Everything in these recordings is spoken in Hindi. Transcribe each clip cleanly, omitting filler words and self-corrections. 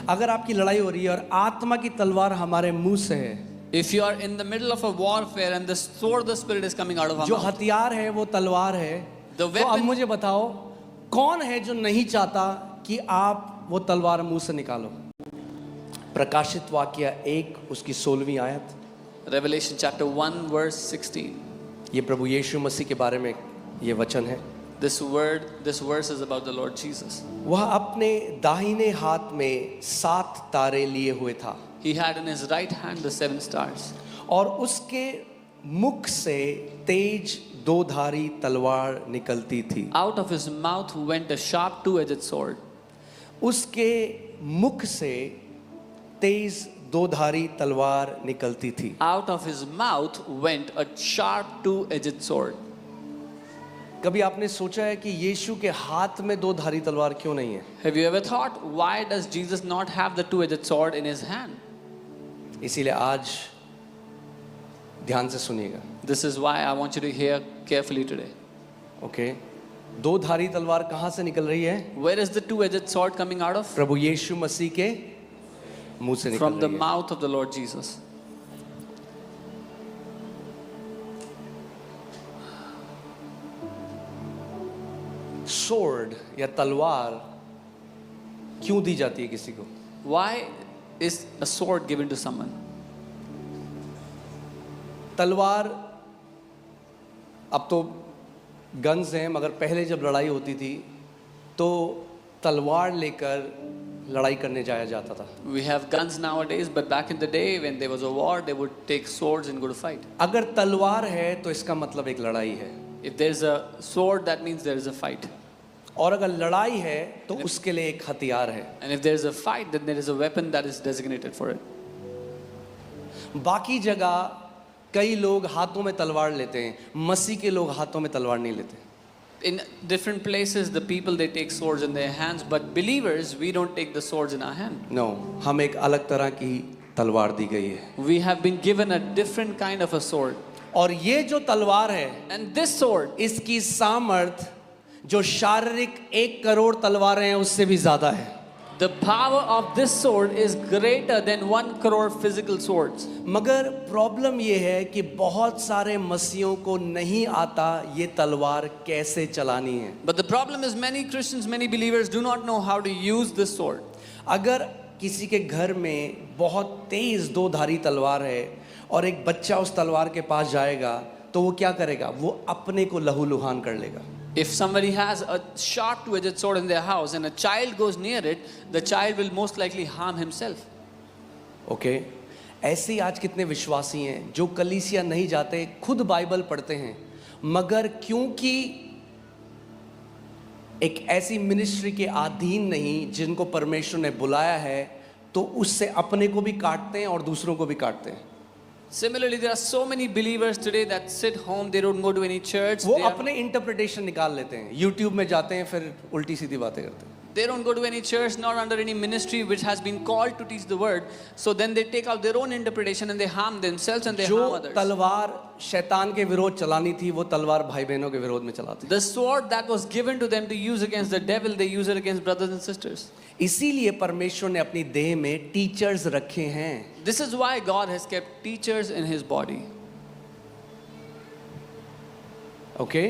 अगर आपकी लड़ाई हो रही है और आत्मा की तलवार हमारे मुंह से है, If you are in the middle of a warfare and the sword of the Spirit is coming out of our जो mouth, हथियार है वो तलवार है, The तो अब weapon- मुझे बताओ कौन है जो नहीं चाहता कि आप वो तलवार मुंह से निकालो? प्रकाशित वाक्य 1 उसकी 16वीं आयत, Revelation chapter 1 verse 16. ये प्रभु यीशु मसीह के बारे में ये वचन है। This verse is about the Lord Jesus. वह अपने दाहिने हाथ में 7 तारे लिए हुए था He had in his right hand the 7 stars. और उसके मुख से तेज 2-धारी तलवार निकलती थी। Out of his mouth went a sharp 2-edged sword. उसके मुख से तेज 2-धारी तलवार निकलती थी। Out of his mouth went a sharp 2-edged sword. कभी आपने सोचा है कि यीशु के हाथ में 2-धारी तलवार क्यों नहीं है? Have you ever thought, why does Jesus not have the 2-edged sword in his hand? इसीलिए आज ध्यान से सुनिएगा, This is why I want you to hear carefully today. Okay? 2-धारी तलवार कहाँ से निकल रही है? Where is the 2-edged sword coming out of? प्रभु यीशु मसीह के मुंह से निकल From the रही है। mouth of the Lord Jesus. Sword या तलवार क्यों दी जाती है किसी को? Why is a sword given to someone? तलवार, अब तो गन्स हैं, मगर पहले जब लड़ाई होती थी तो तलवार लेकर लड़ाई करने जाया जाता था। We have guns nowadays, but back in the day when there was a war, they would take swords and go to fight. अगर तलवार है तो इसका मतलब एक लड़ाई है, If there is a sword, that means there is a fight. और अगर लड़ाई है तो उसके लिए एक हथियार है। And if there is a fight, then there is a weapon that is designated for it. बाकी जगह कई लोग हाथों में तलवार लेते हैं, मसीह के लोग हाथों में तलवार नहीं लेते। In different places, the people, they take swords in their hands, but believers, we don't take the swords in our hand. No, हम एक अलग तरह की तलवार दी गई है। We have been given a different kind of a sword. और ये जो तलवार है, And this sword, इसकी सामर्थ जो शारीरिक 1 करोड़ तलवारें हैं उससे भी ज्यादा है। the power of this sword is greater than 1 crore physical swords. मगर प्रॉब्लम ये है कि बहुत सारे मसीहों को नहीं आता ये तलवार कैसे चलानी है। But the problem is many Christians, many believers do not know how to use this sword. अगर किसी के घर में बहुत तेज 2-धारी तलवार है और एक बच्चा उस तलवार के पास जाएगा तो वो क्या करेगा? वो अपने को लहूलुहान कर लेगा। If somebody has a sharp 2-edged sword in their house and a child goes near it, the child will most likely harm himself. Okay, ऐसे ही आज कितने विश्वासी हैं जो कलीसिया नहीं जाते, खुद बाइबल पढ़ते हैं, मगर क्योंकि एक ऐसी मिनिस्ट्री के अधीन नहीं जिनको परमेश्वर ने बुलाया है, तो उससे अपने को भी काटते हैं और दूसरों को भी काटते हैं। Similarly, there are so many believers today that sit home, they don't go to any church. वो They, अपने इंटरप्रिटेशन निकाल लेते हैं, यूट्यूब में जाते हैं, फिर उल्टी सीधी बातें करते हैं। they don't go to any church, not under any ministry which has been called to teach the word. So then they take out their own interpretation and they harm themselves and they जो harm others. तलवार शैतान के विरोध चलानी थी वो तलवार भाई बहनों के विरोध में चलाते हैं। The sword that was given to them to use against the devil, they use it against brothers and sisters. इसीलिए परमेश्वर ने अपनी देह में टीचर्स रखे हैं। This is why God has kept teachers in his body. Okay,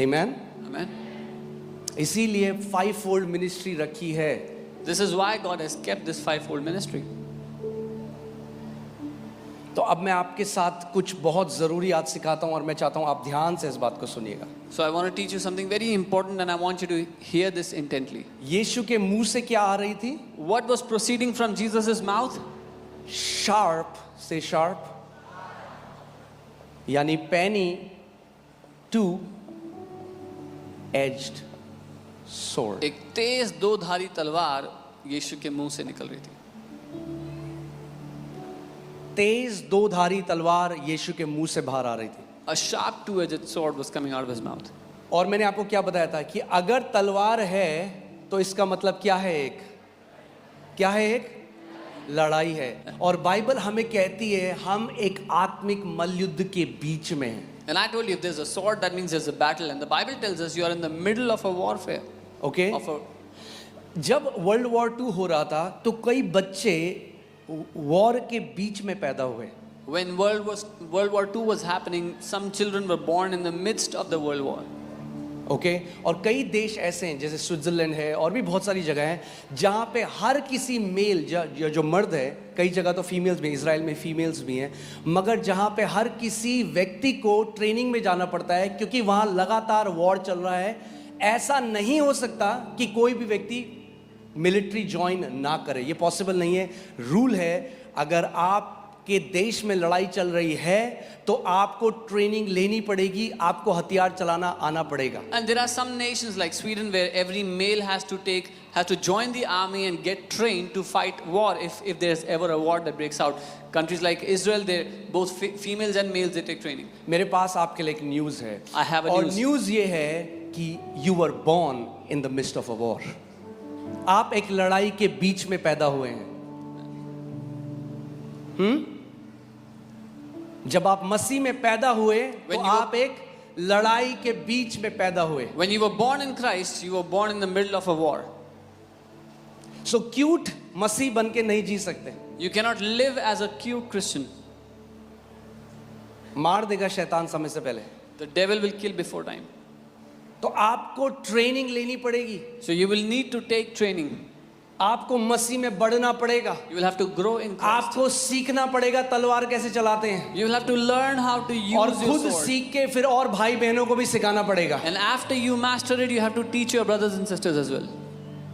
amen. Amen. इसीलिए 5-fold मिनिस्ट्री रखी है। This is why God has kept this 5-fold ministry. तो अब मैं आपके साथ कुछ बहुत ज़रूरी आज सिखाता हूँ और मैं चाहता हूँ आप ध्यान से इस बात को सुनिएगा। So I want to teach you something very important and I want you to hear this intently. यीशु के मुंह से क्या आ रही थी? What was proceeding from Jesus' mouth? Sharp से शार्प, यानी पैनी टू एज्ड स्वॉर्ड। एक तेज 2-धारी तलवार यीशु के मुंह से निकल रही थी। तेज 2-धारी तलवार यीशु के मुंह से बाहर आ रही थी। A sharp 2-edged sword was coming out of his mouth. और मैंने आपको क्या बताया था कि अगर तलवार है तो इसका मतलब क्या है? क्या है? एक लड़ाई है। और बाइबल हमें कहती है हम एक आत्मिक मल्लयुद्ध के बीच में हैं। And I told you, if there's a sword, that means there's a battle. And the Bible tells us you are in the middle of a warfare. Okay, Of a, जब वर्ल्ड वॉर 2 हो रहा था तो कई बच्चे वॉर के बीच में पैदा हुए. When World War II was happening, some children were born in the midst of the World War. Okay और कई देश ऐसे हैं जैसे स्विट्जरलैंड है और भी बहुत सारी जगह हैं जहाँ पे हर किसी मेल जो मर्द है, कई जगह तो फीमेल्स भी, इजराइल में फीमेल्स भी हैं, मगर जहाँ पे हर किसी व्यक्ति को ट्रेनिंग में जाना पड़ता है क्योंकि वहाँ लगातार वॉर चल रहा है. ऐसा नहीं हो सकता कि कोई भी व्यक्ति मिलिट्री ज्वाइन ना करे, ये पॉसिबल नहीं है. रूल है, अगर आप के देश में लड़ाई चल रही है तो आपको ट्रेनिंग लेनी पड़ेगी, आपको हथियार चलाना आना पड़ेगा. And there are some nations like Sweden where every male has to join the army and get trained to fight war if there's ever a war that breaks out. Countries like Israel, they both females and males they take training. मेरे पास आपके लिए एक न्यूज़ है. I have a और news. न्यूज़ ये है कि you were born in the midst of a war. आप एक लड़ाई के बीच में पैदा हुए हैं. जब आप मसीह में पैदा हुए तो आप एक लड़ाई के बीच में पैदा हुए. When you were born in Christ, you were born in the middle of a war. So cute मसीह बन के नहीं जी सकते. You cannot live as a cute Christian. मार देगा शैतान समय से पहले. The devil will kill before time. तो आपको ट्रेनिंग लेनी पड़ेगी. So you will need to take training. आपको मसीह में बढ़ना पड़ेगा. You will have to grow in Christ. आपको सीखना पड़ेगा तलवार कैसे चलाते हैं. You will have to learn how to use और your खुद sword. सीख के फिर और भाई बहनों को भी सिखाना पड़ेगा. And after you master it, you have to teach your brothers and sisters as well.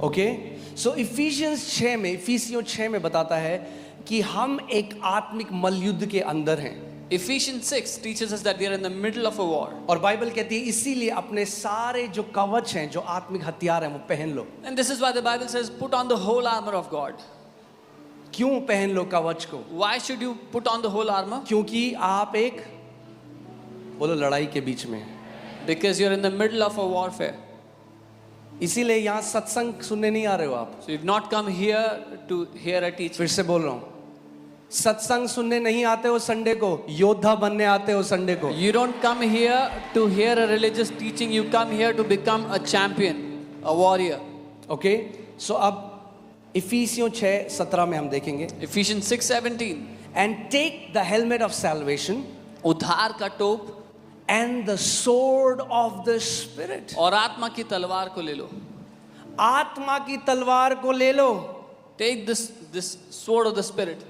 Okay, so efficiency 6 में, इफिसियों 6 में बताता है कि हम एक आत्मिक मल्लयुद्ध के अंदर हैं. Ephesians 6 teaches us that we are in the middle of a war. और बाइबल कहती है इसीलिए अपने सारे जो कवच हैं, जो आत्मिक हथियार हैं, वो पहन लो. And this is why the Bible says, put on the whole armor of God. क्यों पहन लो कवच को? Why should you put on the whole armor? क्योंकि आप एक बोलो लड़ाई के बीच में. Because you're in the middle of a warfare. इसीलिए यहाँ सत्संग सुनने नहीं आ रहे हो आप. So you've not come here to hear a teaching. फिर से बोल रहा हूँ, सत्संग सुनने नहीं आते हो संडे को, योद्धा बनने आते हो संडे को. You don't come here to hear a religious teaching. You come here to become a champion, a warrior. Okay, so अब इफिसियों 6:17 में हम देखेंगे. Ephesians 6:17. And take the helmet of salvation उद्धार का टोप and the sword of the spirit. और आत्मा की तलवार को ले लो. आत्मा की तलवार को ले लो. Take this sword of the spirit.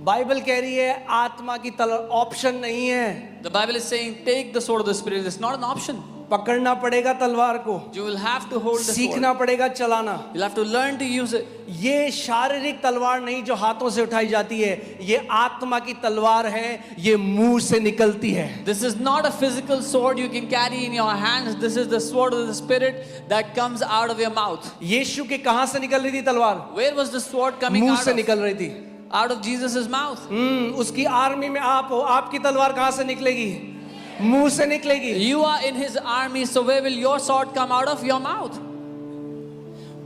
Bible कह रही है आत्मा की तलवार ऑप्शन नहीं है. The Bible is saying take the sword of the spirit. It's not an option. पकड़ना पड़ेगा तलवार को. You will have to hold the sword. सीखना पड़ेगा चलाना. You'll have to learn to use it. ये शारीरिक तलवार नहीं जो हाथों से उठाई जाती है, ये आत्मा की तलवार है, ये मुंह से निकलती है. This is not a physical sword you can carry in your hands. This is the sword of the spirit that comes out of your mouth. यीशु के कहां से निकल रही थी तलवार? Where was the sword coming मुंह out से of? निकल रही थी. Out of Jesus' mouth. उसकी आर्मी में आप हो, आपकी तलवार कहां से निकलेगी? मुंह से निकलेगी. You are in his army, so where will your sword come out of? Your mouth.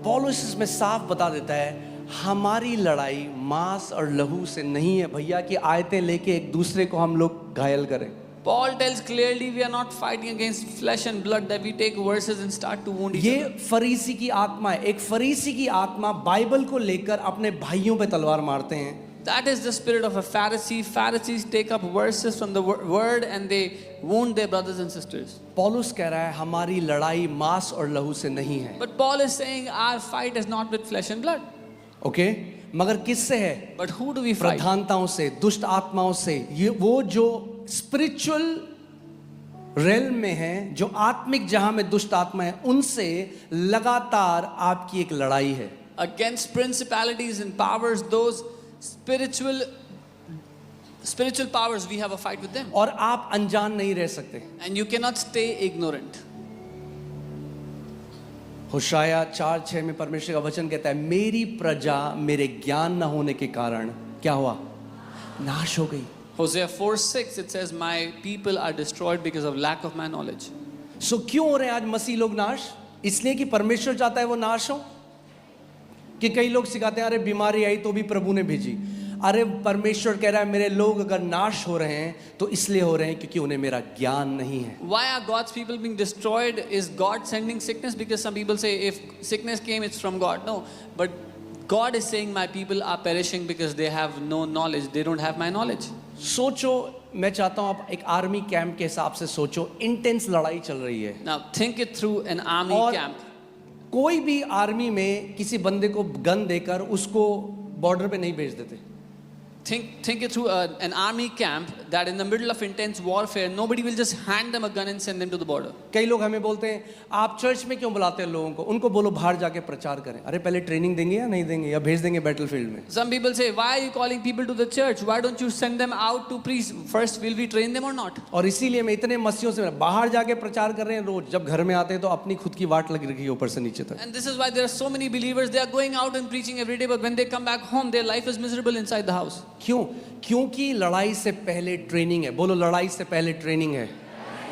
पौलुस इसमें साफ बता देता है हमारी लड़ाई मांस और लहू से नहीं है भैया कि आयतें लेके एक दूसरे को हम लोग घायल करें. Paul tells clearly we are not fighting against flesh and blood that we take verses and start to wound each ये other. फरीसी की आत्मा है. एक फरीसी की आत्मा बाइबल को लेकर अपने भाइयों पे तलवार मारते हैं. That is the spirit of a Pharisee. Pharisees take up verses from the word and they wound their brothers and sisters. पौलुस कह रहा है हमारी लड़ाई मांस और लहू से नहीं है. But Paul is saying our fight is not with flesh and blood. Okay, मगर किससे है? But who do we fight? प्रधानताओं से, दुष्ट आत्माओं से. ये वो जो स्पिरिचुअल रेल्म में है, जो आत्मिक जहां में दुष्ट आत्मा है, उनसे लगातार आपकी एक लड़ाई है. Against principalities and powers, those spiritual powers, we have a fight with them. और आप अनजान नहीं रह सकते. And you cannot stay ignorant. होशाया 4:6 में परमेश्वर का वचन कहता है मेरी प्रजा मेरे ज्ञान न होने के कारण क्या हुआ? नाश हो गई. Hosea 4:6 it says my people are destroyed because of lack of my knowledge. सो क्यों हो रहे हैं आज मसीह लोग नाश? इसलिए कि परमेश्वर चाहता है वो नाश हो? कि कई लोग सिखाते हैं अरे बीमारी आई तो भी प्रभु ने भेजी. अरे परमेश्वर कह रहा है मेरे लोग अगर नाश हो रहे हैं तो इसलिए हो रहे हैं क्योंकि उन्हें मेरा ज्ञान नहीं है. Why are God's people being destroyed? Is God sending sickness? Because some people say if sickness came, it's from God. No, but God is saying my people are perishing because they have no knowledge. They don't have my knowledge. सोचो, मैं चाहता हूं आप एक आर्मी कैंप के हिसाब से सोचो. इंटेंस लड़ाई चल रही है. Now think it through an army और camp. कोई भी आर्मी में किसी बंदे को गन देकर उसको बॉर्डर पे नहीं भेज देते. Think it through an army camp that in the middle of intense warfare, nobody will just hand them a gun and send them to the border. कई लोग हमें बोलते हैं आप चर्च में क्यों बुलाते हैं लोगों को, उनको बोलो बाहर जाके प्रचार करें. अरे पहले ट्रेनिंग देंगे या नहीं देंगे, या भेज देंगे बैटलफील्ड में. Some people say, why are you calling people to the church? Why don't you send them out to preach? First, will we train them or not? और इसीलिए मैं इतने मसीहों से बाहर जाके प्रचार कर रहे हैं रोज, जब घर में आते हैं तो अपनी खुद की वाट लगी रखी है ऊपर से नीचे तक. And this is why there are so many believers, they are going out and preaching every day, but when they come back home, their life is miserable inside the house. क्यों? क्योंकि लड़ाई से पहले ट्रेनिंग है. बोलो लड़ाई से पहले ट्रेनिंग है.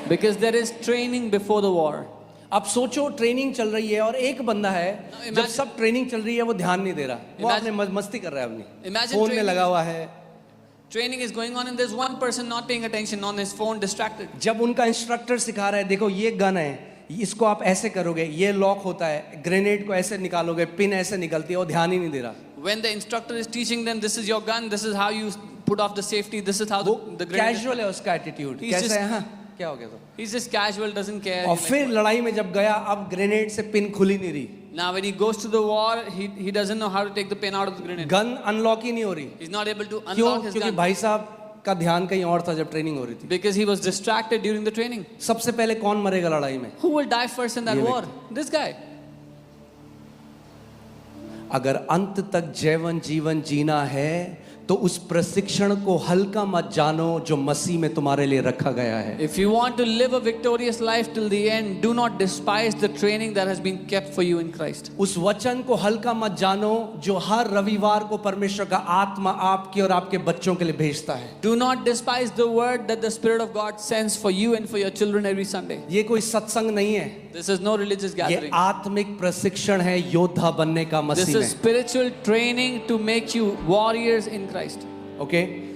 Because there is training before the war. अब सोचो ट्रेनिंग चल रही है और एक बंदा है जब सब ट्रेनिंग चल रही है वो ध्यान नहीं दे रहा, वो अपने मस्ती कर रहा है अपनी, Imagine फोन में training- लगा हुआ है. Training is going on and there's one person not paying attention on his phone, distracted. जब उनका इंस्ट्रक्टर सिखा रहा है देखो ये गन है, इसको आप ऐसे करोगे, ये लॉक होता है, ग्रेनेड को ऐसे निकालोगे, पिन ऐसे निकलती है, वो ध्यान ही नहीं दे रहा. When the instructor is teaching them, this is your gun, this is how you put off the safety, this is how वो the grenade. कैजुअल है उसका एटीट्यूड. He's कैसा just- है? हाँ क्या हो गया तो. He's just casual, doesn't care. और फिर लड़ाई में जब गया, अब ग्रेनेड से पिन खुली नहीं रही, Now when he goes to the war, he doesn't know how to take the pin out of the grenade. Gun unlock ही नहीं हो रही. He's not able to क्यों? unlock his क्योंकि gun भाई साहब का ध्यान कहीं और था जब ट्रेनिंग हो रही थी. because he was distracted during the training. सबसे पहले कौन मरेगा लड़ाई में? Who will die first in that ये war? This guy. अगर अंत तक जीवन जीना है तो उस प्रशिक्षण को हल्का मत जानो जो मसीह में तुम्हारे लिए रखा गया है. If you want to live a victorious life till the end, do not despise the training that has been kept for you in Christ. उस वचन को हल्का मत जानो जो हर रविवार को परमेश्वर का आत्मा आपके और आपके बच्चों के लिए भेजता है. Do not despise the word that the Spirit of God sends for you and for your children every Sunday. ये कोई सत्संग नहीं है, This is no religious ये gathering. आत्मिक प्रशिक्षण है योद्धा बनने का This मसीह is में. spiritual training to make you warriors in Christ. Okay